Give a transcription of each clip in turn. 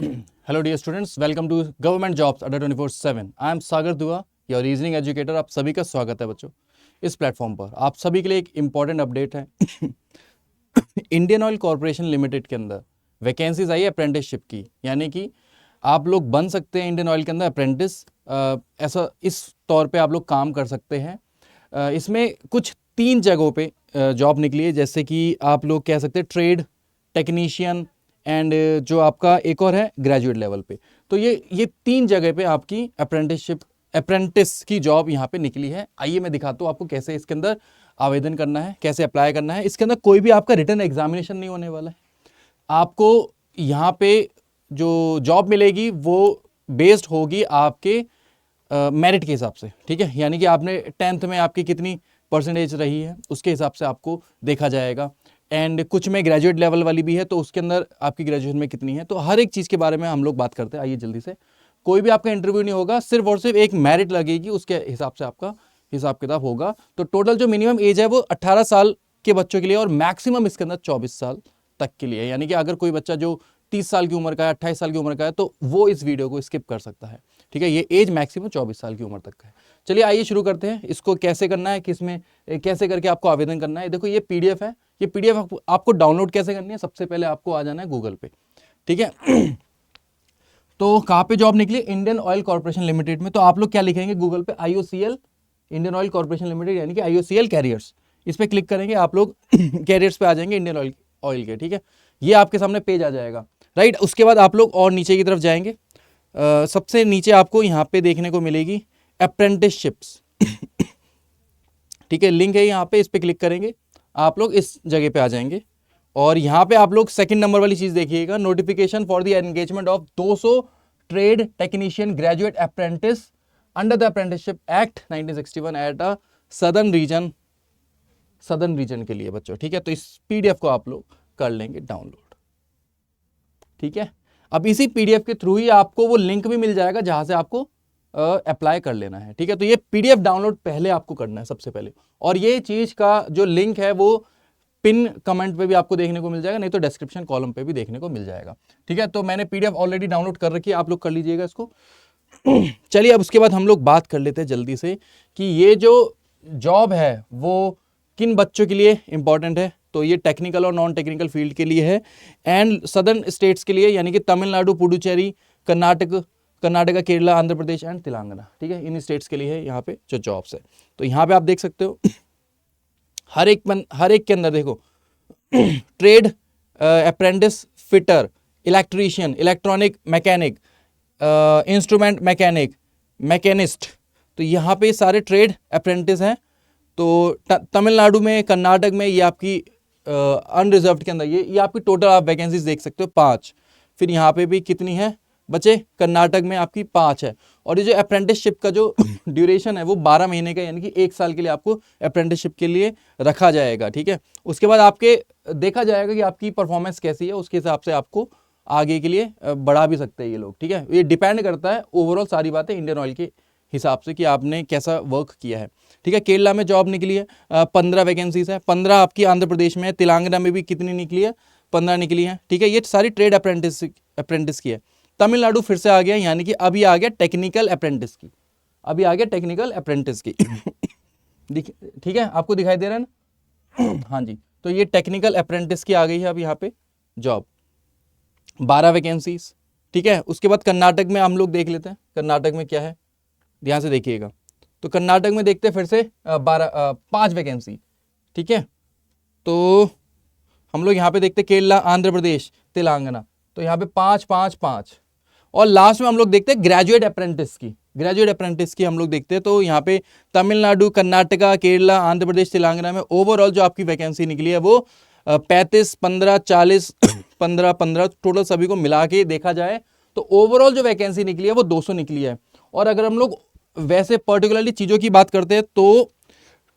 Hello dear students, welcome to Government Jobs Adda 24/7. I am Sagar Dua, your reasoning educator. आप सभी का स्वागत है बच्चों इस प्लेटफॉर्म पर। आप सभी के लिए एक इम्पॉर्टेंट अपडेट है। इंडियन ऑयल कॉरपोरेशन लिमिटेड के अंदर वैकेंसीज आई है अप्रेंटिसशिप की, यानी कि आप लोग बन सकते हैं इंडियन ऑयल के अंदर अप्रेंटिस। ऐसा इस तौर पे आप लोग काम कर सकते हैं। इसमें कुछ 3 जगहों पे जॉब निकली है, जैसे कि आप लोग कह सकते हैं ट्रेड टेक्नीशियन एंड जो आपका एक और है ग्रेजुएट लेवल पे। तो ये 3 जगह पे आपकी अप्रेंटिस की जॉब यहाँ पे निकली है। आइए मैं दिखाता हूँ आपको कैसे इसके अंदर आवेदन करना है, कैसे अप्लाई करना है। इसके अंदर कोई भी आपका रिटन एग्जामिनेशन नहीं होने वाला है। आपको यहाँ पे जो जॉब मिलेगी वो बेस्ड होगी आपके मेरिट के हिसाब से, ठीक है। यानी कि आपने 10th में आपकी कितनी परसेंटेज रही है उसके हिसाब से आपको देखा जाएगा। एंड कुछ में ग्रेजुएट लेवल वाली भी है, तो उसके अंदर आपकी ग्रेजुएशन में कितनी है। तो हर एक चीज़ के बारे में हम लोग बात करते हैं। आइए जल्दी से। कोई भी आपका इंटरव्यू नहीं होगा, सिर्फ और सिर्फ एक मेरिट लगेगी, उसके हिसाब से आपका हिसाब किताब होगा। तो टोटल जो मिनिमम एज है वो 18 साल के बच्चों के लिए और मैक्सिमम इसके अंदर 24 साल तक के लिए। यानी कि अगर कोई बच्चा जो 30 साल की उम्र का है, 28 साल की उम्र का है, तो वो इस वीडियो को स्किप कर सकता है, ठीक है। ये एज मैक्सिमम 24 साल की उम्र तक का है। चलिए आइए शुरू करते हैं। इसको कैसे करना है, किसमें कैसे करके आपको आवेदन करना है। देखो ये पीडीएफ है। ये पीडीएफ आपको डाउनलोड कैसे करनी है, सबसे पहले आपको आ जाना है गूगल पे, ठीक है। तो कहाँ पे जॉब निकली? इंडियन ऑयल कॉर्पोरेशन लिमिटेड में। तो आप लोग क्या लिखेंगे गूगल पे? IOCL, Indian oil corporation limited, यानी कि IOCL कैरियर्स। इस पर क्लिक करेंगे आप लोग कैरियर्स पे आ जाएंगे इंडियन ऑयल के, ठीक है। ये आपके सामने पेज आ जाएगा, राइट। उसके बाद आप लोग और नीचे की तरफ जाएंगे। सबसे नीचे आपको यहाँ पे देखने को मिलेगी अप्रेंटिसशिप्स, ठीक है। लिंक है यहाँ पे, इस पे क्लिक करेंगे आप लोग इस जगह पे आ जाएंगे। और यहाँ पे आप लोग सेकंड नंबर वाली चीज देखिएगा, notification for the engagement of 200 trade technician graduate apprentice under the apprenticeship act 1961 at a southern reason के लिए बच्चों, ठीक है। तो इस पीडीएफ को आप लोग कर लेंगे डाउनलोड, ठीक है। अब इसी पीडीएफ के थ्रू ही आपको वो लिंक भी मिल जाएगा जहां से आपको अप्लाई कर लेना है, ठीक है। तो ये पीडीएफ डाउनलोड पहले आपको करना है सबसे पहले। और ये चीज का जो लिंक है वो पिन कमेंट पे भी आपको देखने को मिल जाएगा, नहीं तो डिस्क्रिप्शन कॉलम पे भी देखने को मिल जाएगा, ठीक है। तो मैंने पीडीएफ ऑलरेडी डाउनलोड कर रखी है, आप लोग कर लीजिएगा इसको। चलिए अब उसके बाद हम लोग बात कर लेते हैं जल्दी से कि ये जो जॉब है वो किन बच्चों के लिए इंपॉर्टेंट है। तो ये टेक्निकल और नॉन टेक्निकल फील्ड के लिए है एंड सदर्न स्टेट्स के लिए, यानी कि तमिलनाडु, पुडुचेरी, कर्नाटका, केरला, आंध्र प्रदेश एंड तेलंगाना, ठीक है। इन स्टेट्स के लिए है यहाँ पे जो जॉब्स है। तो यहाँ पे आप देख सकते हो हर एक के अंदर देखो trade apprentice, fitter, electrician, electronic mechanic, instrument mechanic, machinist. तो यहाँ पे सारे ट्रेड अप्रेंटिस हैं। तो तमिलनाडु में, कर्नाटक में ये आपकी अनरिजर्व्ड के अंदर ये आपकी टोटल आप वैकेंसीज देख सकते हो 5। फिर यहाँ पे भी कितनी है बच्चे? कर्नाटक में आपकी 5 है। और ये जो अप्रेंटिसशिप का जो ड्यूरेशन है वो 12 महीने का, यानी कि 1 साल के लिए आपको अप्रेंटिसशिप के लिए रखा जाएगा, ठीक है। उसके बाद आपके देखा जाएगा कि आपकी परफॉर्मेंस कैसी है, उसके हिसाब से आपको आगे के लिए बढ़ा भी सकते हैं ये लोग, ठीक है। ये डिपेंड करता है ओवरऑल सारी बातें इंडियन ऑयल के हिसाब से कि आपने कैसा वर्क किया है, ठीक है। केरला में जॉब निकली है 15 वैकेंसीज है। 15 आपकी आंध्र प्रदेश में है। तेलंगाना में भी कितनी निकली है? 15 निकली है, ठीक है। ये सारी ट्रेड अप्रेंटिस की है। तमिलनाडु फिर से आ गया, यानी कि अभी आ गया टेक्निकल अप्रेंटिस की, अभी आ गया टेक्निकल अप्रेंटिस की ठीक है, आपको दिखाई दे रहा है ना? हाँ जी। तो ये टेक्निकल अप्रेंटिस की आ गई है अब यहाँ पे जॉब, 12 वैकेंसीज, ठीक है। उसके बाद कर्नाटक में हम लोग देख लेते हैं कर्नाटक में क्या है, ध्यान से देखिएगा। तो कर्नाटक में देखते हैं फिर से 5 वैकेंसी, ठीक है। तो हम लोग यहाँ पे देखते हैं केरला, आंध्र प्रदेश, तेलंगाना। तो यहाँ पे 5 5 5। और लास्ट में हम लोग देखते हैं ग्रेजुएट अप्रेंटिस की हम लोग देखते हैं। तो यहाँ पे तमिलनाडु, कर्नाटका, केरला, आंध्र प्रदेश, तेलंगाना में ओवरऑल जो आपकी वैकेंसी निकली है वो 35, 15, 40, 15 15 टोटल सभी को मिला के देखा जाए तो ओवरऑल जो वैकेंसी निकली है वो 200 निकली है। और अगर हम लोग वैसे पर्टिकुलरली चीज़ों की बात करते हैं तो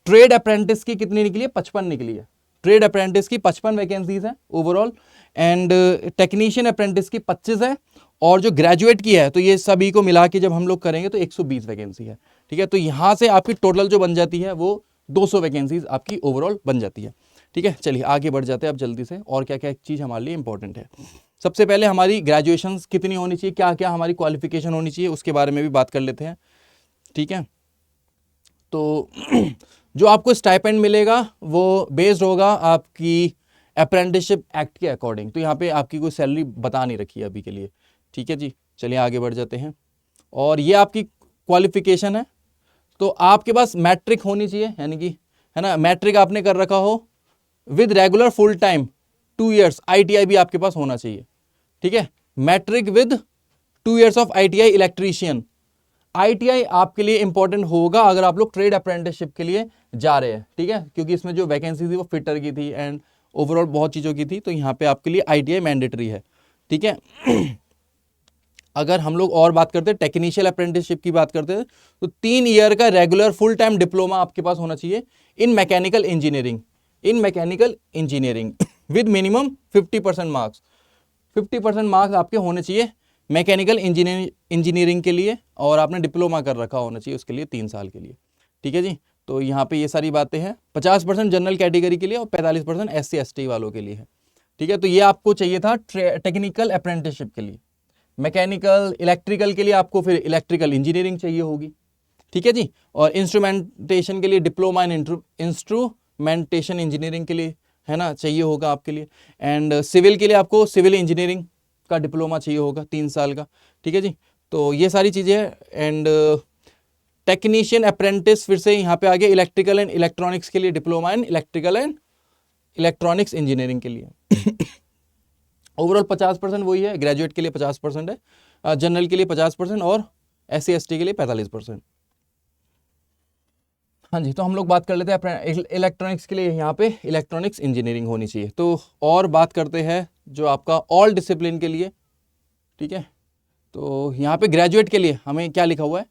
ट्रेड अप्रेंटिस की कितनी निकली है? 55 निकली है। ट्रेड अप्रेंटिस की 55 वैकेंसीज है ओवरऑल एंड टेक्नीशियन अप्रेंटिस की 25 है। और जो ग्रेजुएट की है तो ये सभी को मिला के जब हम लोग करेंगे तो 120 वैकेंसी है, ठीक है। तो यहाँ से आपकी टोटल जो बन जाती है वो 200 वैकेंसीज आपकी ओवरऑल बन जाती है, ठीक है। चलिए आगे बढ़ जाते हैं अब जल्दी से, और क्या क्या चीज़ हमारे लिए इंपॉर्टेंट है। सबसे पहले हमारी ग्रेजुएशन कितनी होनी चाहिए, क्या क्या हमारी क्वालिफिकेशन होनी चाहिए, उसके बारे में भी बात कर लेते हैं। ठीक है, तो जो आपको स्टाइपेंड मिलेगा वो बेस्ड होगा आपकी अप्रेंटिसशिप एक्ट के अकॉर्डिंग। तो यहाँ पे आपकी कोई सैलरी बता नहीं रखी है अभी के लिए। ठीक है जी, चलिए आगे बढ़ जाते हैं। और ये आपकी क्वालिफिकेशन है, तो आपके पास मैट्रिक होनी चाहिए, यानी कि है ना, मैट्रिक आपने कर रखा हो with regular full time 2 years ITI भी आपके पास होना चाहिए। ठीक है, matric with 2 years of ITI electrician. ITI आपके लिए इंपॉर्टेंट होगा अगर आप लोग ट्रेड अप्रेंटिसशिप के लिए जा रहे हैं। ठीक है, क्योंकि इसमें जो वैकेंसी थी वो फिटर की थी एंड ओवरऑल बहुत चीज़ों की थी, तो यहाँ पे आपके लिए ITI मैंडेटरी है। ठीक है, अगर हम लोग और बात करते हैं टेक्नीशियल अप्रेंटिसशिप की बात करते हैं, तो 3 ईयर का रेगुलर फुल टाइम डिप्लोमा आपके पास होना चाहिए इन mechanical engineering, with minimum 50% marks. 50% marks आपके होने चाहिए मैकेनिकल इंजीनियरिंग के लिए, और आपने डिप्लोमा कर रखा होना चाहिए उसके लिए 3 साल के लिए। ठीक है जी, तो यहाँ पे ये सारी बातें हैं। 50% जनरल कैटेगरी के लिए और 45% SC ST वालों के लिए है। ठीक है, तो ये आपको चाहिए था टेक्निकल अप्रेंटिसशिप के लिए। मैकेनिकल इलेक्ट्रिकल के लिए आपको फिर इलेक्ट्रिकल इंजीनियरिंग चाहिए होगी। ठीक है जी, और इंस्ट्रूमेंटेशन के लिए डिप्लोमा इन इंस्ट्रूमेंटेशन इंजीनियरिंग के लिए है ना चाहिए होगा आपके लिए। एंड सिविल के लिए आपको सिविल इंजीनियरिंग का डिप्लोमा चाहिए होगा 3 साल का। ठीक है जी, तो ये सारी चीज़ें हैं। एंड टेक्नीशियन अप्रेंटिस फिर से यहाँ पे आ गया, इलेक्ट्रिकल एंड इलेक्ट्रॉनिक्स के लिए diploma in electrical and electronics engineering के लिए। ओवरऑल 50% वही है, ग्रेजुएट के लिए 50% है, जनरल के लिए 50% और SC ST के लिए 45%। हाँ जी, तो हम लोग बात कर लेते हैं इलेक्ट्रॉनिक्स के लिए, यहाँ पे इलेक्ट्रॉनिक्स इंजीनियरिंग होनी चाहिए। तो और बात करते हैं जो आपका ऑल डिसिप्लिन के लिए। ठीक है, तो यहाँ पे ग्रेजुएट के लिए हमें क्या लिखा हुआ है,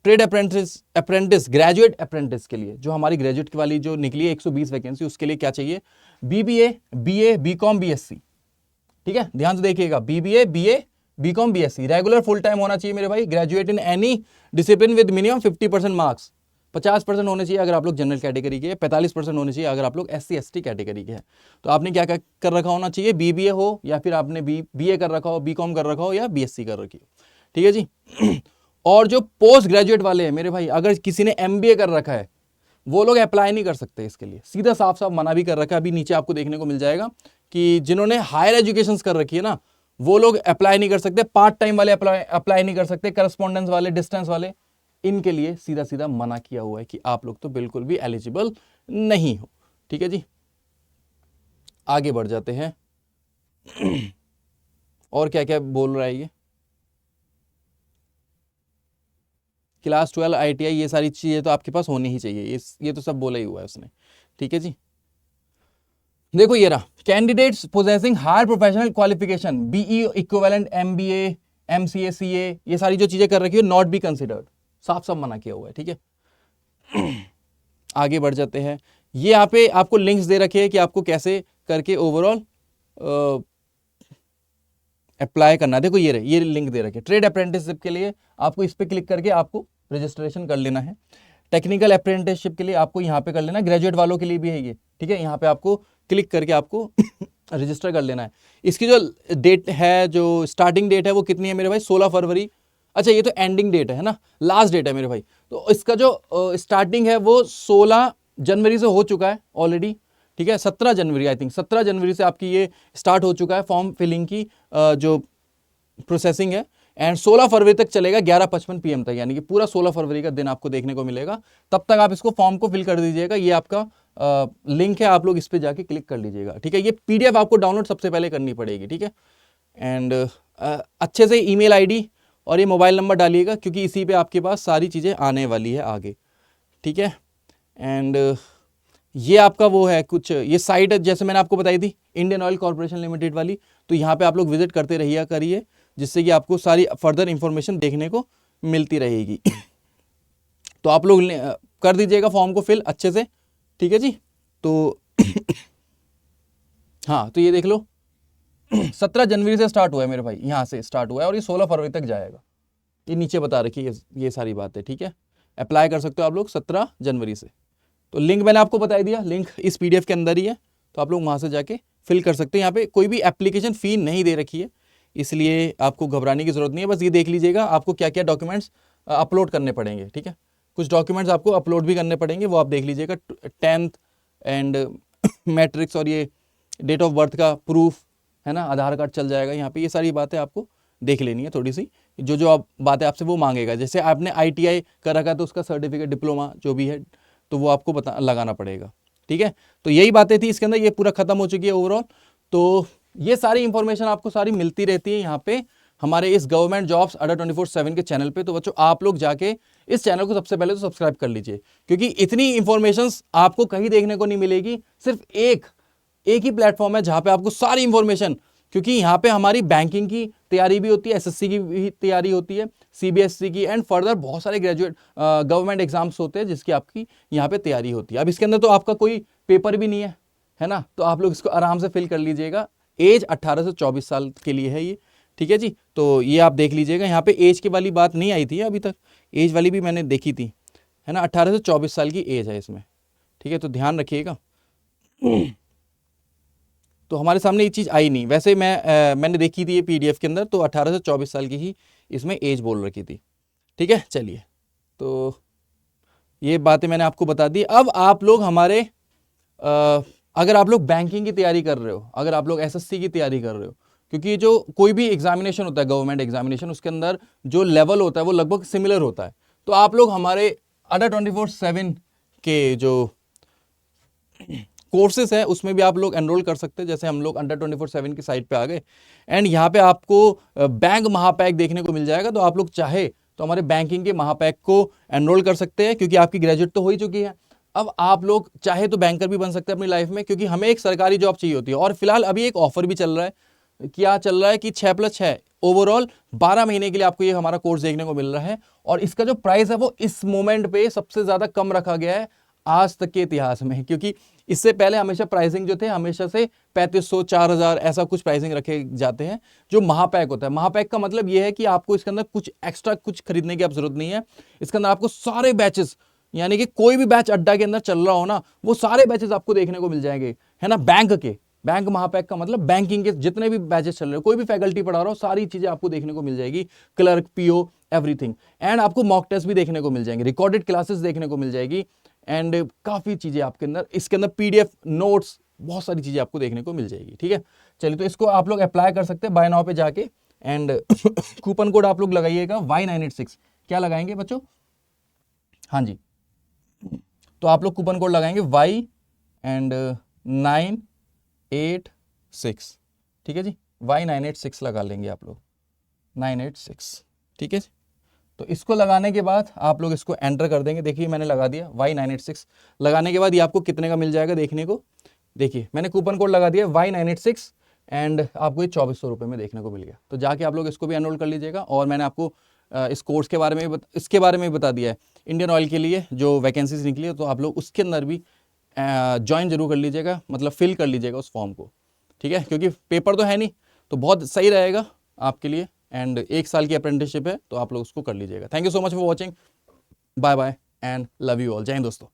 ट्रेड अप्रेंटिस ग्रेजुएट अप्रेंटिस के लिए जो हमारी ग्रेजुएट की वाली जो निकली है 120 वैकेंसी, उसके लिए क्या चाहिए, BBA BA BCom BSc। ठीक है, ध्यान से देखिएगा, BBA BA BCom BSc regular full time होना चाहिए मेरे भाई, graduate in any discipline with minimum 50% marks. 50% होने चाहिए अगर आप लोग जनरल कैटेगरी के हैं, 45% होने चाहिए अगर आप लोग SC ST कैटेगरी के हैं। तो आपने क्या कर रखा होना चाहिए, BBA हो या फिर आपने BA कर रखा हो, BCom कर रखा हो या BSc कर रखी हो। ठीक है जी। और जो पोस्ट ग्रेजुएट वाले हैं मेरे भाई, अगर किसी ने MBA कर रखा है वो लोग अप्लाई नहीं कर सकते इसके लिए, सीधा साफ साफ मना भी कर रखा है। अभी नीचे आपको देखने को मिल जाएगा कि जिन्होंने हायर एजुकेशन कर रखी है ना, वो लोग अप्लाई नहीं कर सकते, पार्ट टाइम वाले अप्लाई नहीं कर सकते, करस्पॉन्डेंस वाले, डिस्टेंस वाले, इनके लिए सीधा सीधा मना किया हुआ है कि आप लोग तो बिल्कुल भी एलिजिबल नहीं हो। ठीक है जी, आगे बढ़ जाते हैं। और क्या क्या बोल रहा है ये, क्लास 12 ITI, ये सारी चीजें तो आपके पास होनी ही चाहिए, ये तो सब बोला ही हुआ है उसने। ठीक है जी, देखो ये रहा, candidates possessing higher professional qualification BE equivalent MBA MCA CA, ये सारी जो चीजें कर रखी है नॉट बी कंसिडर्ड, साफ साफ मना किया हुआ है। ठीक है, आगे बढ़ जाते हैं। ये यहाँ पे आपको लिंक्स दे रखे हैं कि आपको कैसे करके ओवरऑल अप्लाई करना है। देखो ये लिंक दे रखे, ट्रेड अप्रेंटिसशिप के लिए आपको इस पे क्लिक करके आपको रजिस्ट्रेशन कर लेना है। टेक्निकल अप्रेंटिसशिप के लिए आपको यहाँ पे कर लेना है, ग्रेजुएट वालों के लिए भी है ये। ठीक है, यहाँ पे आपको क्लिक करके आपको रजिस्टर कर लेना है। इसकी जो डेट है, जो स्टार्टिंग डेट है वो कितनी है मेरे भाई, 16 फरवरी। अच्छा, ये तो एंडिंग डेट है ना, लास्ट डेट है मेरे भाई। तो इसका जो स्टार्टिंग है वो 16 जनवरी से हो चुका है ऑलरेडी। ठीक है, 17 जनवरी, आई थिंक 17 जनवरी से आपकी ये स्टार्ट हो चुका है फॉर्म फिलिंग की जो प्रोसेसिंग है, एंड 16 फरवरी तक चलेगा 11:55 PM तक, यानी कि पूरा 16 फरवरी का दिन आपको देखने को मिलेगा। तब तक आप इसको फॉर्म को फिल कर दीजिएगा। ये आपका लिंक है, आप लोग इस पे जाके क्लिक कर लीजिएगा। ठीक है, ये PDF आपको डाउनलोड सबसे पहले करनी पड़ेगी। ठीक है, एंड अच्छे से ईमेल ID और ये मोबाइल नंबर डालिएगा, क्योंकि इसी पे आपके पास सारी चीज़ें आने वाली है आगे। ठीक है, एंड ये आपका वो है कुछ, ये साइट है जैसे मैंने आपको बताई थी इंडियन ऑयल कॉर्पोरेशन लिमिटेड वाली, तो यहाँ पे आप लोग विजिट करते रहिए करिए, जिससे कि आपको सारी फर्दर इंफॉर्मेशन देखने को मिलती रहेगी। तो आप लोग कर दीजिएगा फॉर्म को फिल अच्छे से। ठीक है जी, तो हाँ, तो ये देख लो 17 जनवरी से स्टार्ट हुआ है मेरे भाई, यहाँ से स्टार्ट हुआ है और ये 16 फरवरी तक जाएगा। ये नीचे बता रखी है ये सारी बातें। ठीक है, अप्लाई कर सकते हो आप लोग 17 जनवरी से। तो लिंक मैंने आपको बता दिया, लिंक इस PDF के अंदर ही है, तो आप लोग वहाँ से जाके फिल कर सकते हैं। यहाँ पे कोई भी एप्लीकेशन फ़ी नहीं दे रखी है, इसलिए आपको घबराने की ज़रूरत नहीं है। बस ये देख लीजिएगा आपको क्या क्या डॉक्यूमेंट्स अपलोड करने पड़ेंगे, ठीक है। कुछ डॉक्यूमेंट्स आपको अपलोड भी करने पड़ेंगे, वो आप देख लीजिएगा। 10th एंड मैट्रिक्स और ये डेट ऑफ बर्थ का प्रूफ है ना, आधार कार्ड चल जाएगा यहाँ पे। ये सारी बातें आपको देख लेनी है थोड़ी सी, जो जो आप बातें आपसे वो मांगेगा। जैसे आपने ITI कर रखा है तो उसका सर्टिफिकेट, डिप्लोमा जो भी है तो वो आपको लगाना पड़ेगा, ठीक है। तो यही बातें थी इसके अंदर, ये पूरा खत्म हो चुकी है ओवरऑल। तो ये सारी इंफॉर्मेशन आपको सारी मिलती रहती है यहाँ पे हमारे इस गवर्नमेंट जॉब्स अड्डा 24/7 के चैनल पे। तो बच्चों आप लोग जाके इस चैनल को सबसे पहले तो सब्सक्राइब कर लीजिए, क्योंकि इतनी इंफॉर्मेशंस आपको कहीं देखने को नहीं मिलेगी। सिर्फ एक ही प्लेटफॉर्म है जहां पे आपको सारी इंफॉर्मेशन, क्योंकि यहाँ पे हमारी बैंकिंग की तैयारी भी होती है, SSC की भी तैयारी होती है, CBSE की, एंड फर्दर बहुत सारे ग्रेजुएट गवर्नमेंट एग्जाम्स होते हैं जिसकी आपकी यहाँ पे तैयारी होती है। अब इसके अंदर तो आपका कोई पेपर भी नहीं है ना, तो आप लोग इसको आराम से फिल कर लीजिएगा। एज 18 से 24 साल के लिए है ये, ठीक है जी। तो ये आप देख लीजिएगा, यहाँ पे एज की वाली बात नहीं आई थी अभी तक, एज वाली भी मैंने देखी थी, है ना। 18 से 24 साल की एज है इसमें, ठीक है, तो ध्यान रखिएगा। तो हमारे सामने ये चीज़ आई नहीं, वैसे मैंने देखी थी ये PDF के अंदर, तो 18 से 24 साल की ही इसमें एज बोल रखी थी, ठीक है। चलिए, तो ये बातें मैंने आपको बता दी। अब आप लोग हमारे अगर आप लोग बैंकिंग की तैयारी कर रहे हो, अगर आप लोग SSC की तैयारी कर रहे हो, क्योंकि जो कोई भी एग्जामिनेशन होता है, गवर्नमेंट एग्जामिनेशन, उसके अंदर जो लेवल होता है वो लगभग सिमिलर होता है। तो आप लोग हमारे अड्डा 24/7 के जो कोर्सेस है उसमें भी आप लोग एनरोल कर सकते हैं। जैसे हम लोग अड्डा 24/7 की साइट पे आ गए, एंड यहाँ पे आपको बैंक महापैक देखने को मिल जाएगा। तो आप लोग चाहे तो हमारे बैंकिंग के महापैक को एनरोल कर सकते हैं, क्योंकि आपकी ग्रेजुएट तो हो ही चुकी है। अब आप लोग चाहे तो बैंकर भी बन सकते हैं अपनी लाइफ में, क्योंकि हमें एक सरकारी जॉब चाहिए होती है। और फिलहाल अभी एक ऑफर भी चल रहा है, क्या चल रहा है कि 6+6 ओवरऑल 12 महीने के लिए आपको ये हमारा कोर्स देखने को मिल रहा है। और इसका जो प्राइस है वो इस मोमेंट पे सबसे ज्यादा कम रखा गया है आज तक के इतिहास में, क्योंकि इससे पहले हमेशा प्राइसिंग जो थे हमेशा से 3500 4000 ऐसा कुछ प्राइसिंग रखे जाते हैं जो महापैक होता है। महापैक का मतलब यह है कि आपको इसके अंदर कुछ एक्स्ट्रा कुछ खरीदने की आप जरूरत नहीं है। इसके अंदर आपको सारे बैचेस, यानी कि कोई भी बैच अड्डा के अंदर चल रहा हो ना, वो सारे बैचेस आपको देखने को मिल जाएंगे, है ना। बैंक महापैक का मतलब बैंकिंग के जितने भी बैचेस चल रहे हो, कोई भी फैकल्टी पढ़ा रहा हो, सारी चीजें आपको देखने को मिल जाएगी, क्लर्क, PO, एवरीथिंग। एंड आपको मॉक टेस्ट भी देखने को मिल जाएंगे, रिकॉर्डेड क्लासेस देखने को मिल जाएगी, एंड काफी चीजें आपके अंदर, इसके अंदर PDF नोट्स, बहुत सारी चीजें आपको देखने को मिल जाएगी, ठीक है। चलिए, तो इसको आप लोग अप्लाई कर सकते हैं बाय नाउ पे जाके, एंड कूपन कोड आप लोग लगाइएगा Y986। क्या लगाएंगे बच्चों? हाँ जी, तो आप लोग कूपन कोड लगाएंगे Y986, ठीक है जी। Y986 लगा लेंगे आप लोग, 986, ठीक है। तो इसको लगाने के बाद आप लोग इसको एंटर कर देंगे। देखिए मैंने लगा दिया Y986। लगाने के बाद ये आपको कितने का मिल जाएगा देखने को, देखिए मैंने कूपन कोड लगा दिया Y986, एंड आपको ये 2400 रुपये में देखने को मिल गया। तो जाके आप लोग इसको भी एनरोल कर लीजिएगा। और मैंने आपको इस कोर्स के बारे में इसके बारे में भी बता दिया है, इंडियन ऑयल के लिए जो वैकेंसीज निकली है, तो आप लोग उसके अंदर भी ज्वाइन जरूर कर लीजिएगा, मतलब फिल कर लीजिएगा उस फॉर्म को, ठीक है। क्योंकि पेपर तो है नहीं, तो बहुत सही रहेगा आपके लिए, एंड 1 साल की अप्रेंटिसशिप है, तो आप लोग उसको कर लीजिएगा। Thank you so much for watching, bye bye and love you all. जय हिंद दोस्तों।